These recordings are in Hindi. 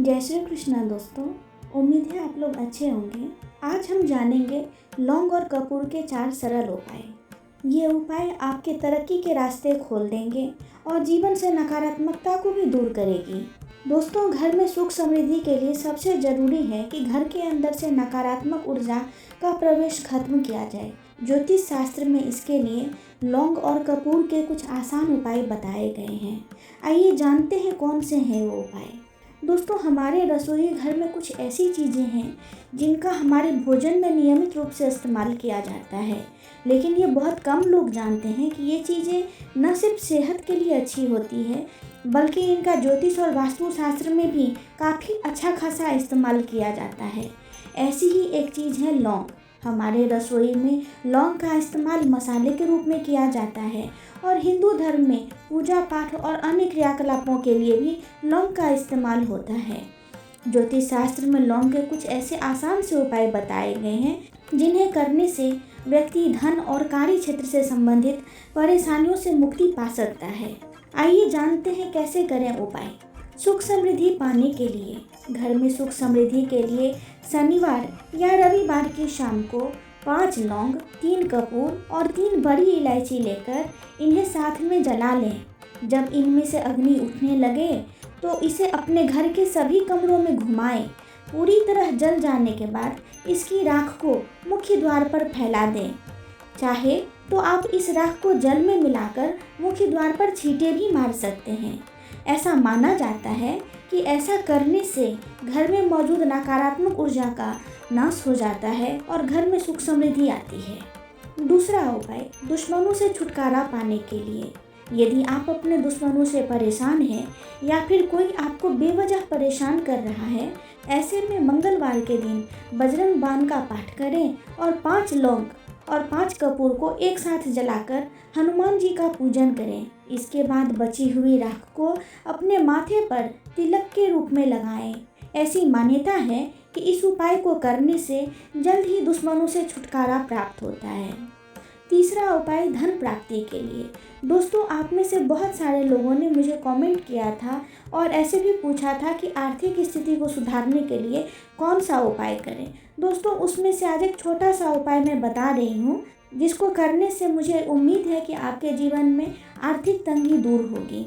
जय श्री कृष्णा दोस्तों। उम्मीद है आप लोग अच्छे होंगे। आज हम जानेंगे लौंग और कपूर के 4 सरल उपाय। ये उपाय आपके तरक्की के रास्ते खोल देंगे और जीवन से नकारात्मकता को भी दूर करेगी। दोस्तों, घर में सुख समृद्धि के लिए सबसे ज़रूरी है कि घर के अंदर से नकारात्मक ऊर्जा का प्रवेश खत्म किया जाए। ज्योतिष शास्त्र में इसके लिए लौंग और कपूर के कुछ आसान उपाय बताए गए हैं। आइए जानते हैं कौन से हैं वो उपाय। दोस्तों, हमारे रसोई घर में कुछ ऐसी चीज़ें हैं जिनका हमारे भोजन में नियमित रूप से इस्तेमाल किया जाता है, लेकिन ये बहुत कम लोग जानते हैं कि ये चीज़ें न सिर्फ सेहत के लिए अच्छी होती है, बल्कि इनका ज्योतिष और वास्तुशास्त्र में भी काफ़ी अच्छा खासा इस्तेमाल किया जाता है। ऐसी ही एक चीज़ है लौंग। हमारे रसोई में लौंग का इस्तेमाल मसाले के रूप में किया जाता है और हिंदू धर्म में पूजा पाठ और अन्य क्रियाकलापों के लिए भी लौंग का इस्तेमाल होता है। ज्योतिष शास्त्र में लौंग के कुछ ऐसे आसान से उपाय बताए गए हैं जिन्हें करने से व्यक्ति धन और कार्य क्षेत्र से संबंधित परेशानियों से मुक्ति पा सकता है। आइए जानते हैं कैसे करें उपाय। सुख समृद्धि पाने के लिए घर में सुख समृद्धि के लिए शनिवार या रविवार की शाम को 5 लौंग, 3 कपूर और 3 बड़ी इलायची लेकर इन्हें साथ में जला लें। जब इनमें से अग्नि उठने लगे तो इसे अपने घर के सभी कमरों में घुमाएं। पूरी तरह जल जाने के बाद इसकी राख को मुख्य द्वार पर फैला दें। चाहे तो आप इस राख को जल में मिलाकर मुख्य द्वार पर छींटे भी मार सकते हैं। ऐसा माना जाता है कि ऐसा करने से घर में मौजूद नकारात्मक ऊर्जा का नाश हो जाता है और घर में सुख समृद्धि आती है। दूसरा उपाय, दुश्मनों से छुटकारा पाने के लिए। यदि आप अपने दुश्मनों से परेशान हैं या फिर कोई आपको बेवजह परेशान कर रहा है, ऐसे में मंगलवार के दिन बजरंग बाण का पाठ करें और 5 लौंग और 5 कपूर को एक साथ जलाकर हनुमान जी का पूजन करें। इसके बाद बची हुई राख को अपने माथे पर तिलक के रूप में लगाएं। ऐसी मान्यता है कि इस उपाय को करने से जल्द ही दुश्मनों से छुटकारा प्राप्त होता है। तीसरा उपाय, धन प्राप्ति के लिए। दोस्तों, आप में से बहुत सारे लोगों ने मुझे कमेंट किया था और ऐसे भी पूछा था कि आर्थिक स्थिति को सुधारने के लिए कौन सा उपाय करें। दोस्तों, उसमें से आज एक छोटा सा उपाय मैं बता रही हूँ जिसको करने से मुझे उम्मीद है कि आपके जीवन में आर्थिक तंगी दूर होगी।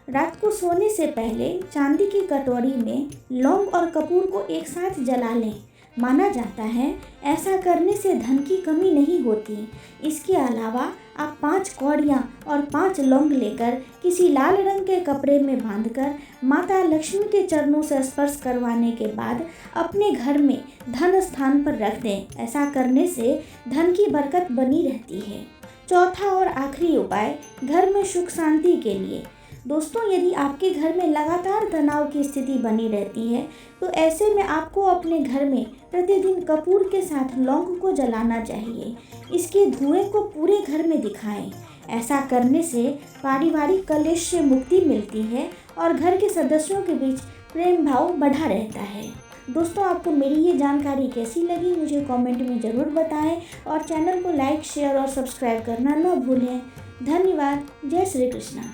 रात को सोने से पहले चांदी की कटोरी में लौंग और कपूर को एक साथ जला लें। माना जाता है ऐसा करने से धन की कमी नहीं होती। इसके अलावा आप 5 कौड़ियाँ और 5 लौंग लेकर किसी लाल रंग के कपड़े में बांधकर माता लक्ष्मी के चरणों से स्पर्श करवाने के बाद अपने घर में धन स्थान पर रख दें। ऐसा करने से धन की बरकत बनी रहती है। चौथा और आखिरी उपाय, घर में सुख शांति के लिए। दोस्तों, यदि आपके घर में लगातार तनाव की स्थिति बनी रहती है तो ऐसे में आपको अपने घर में प्रतिदिन कपूर के साथ लौंग को जलाना चाहिए। इसके धुएं को पूरे घर में दिखाएं। ऐसा करने से पारिवारिक कलेश से मुक्ति मिलती है और घर के सदस्यों के बीच प्रेम भाव बढ़ा रहता है। दोस्तों, आपको मेरी ये जानकारी कैसी लगी मुझे कमेंट में ज़रूर बताएं और चैनल को लाइक, शेयर और सब्सक्राइब करना न भूलें। धन्यवाद। जय श्री कृष्णा।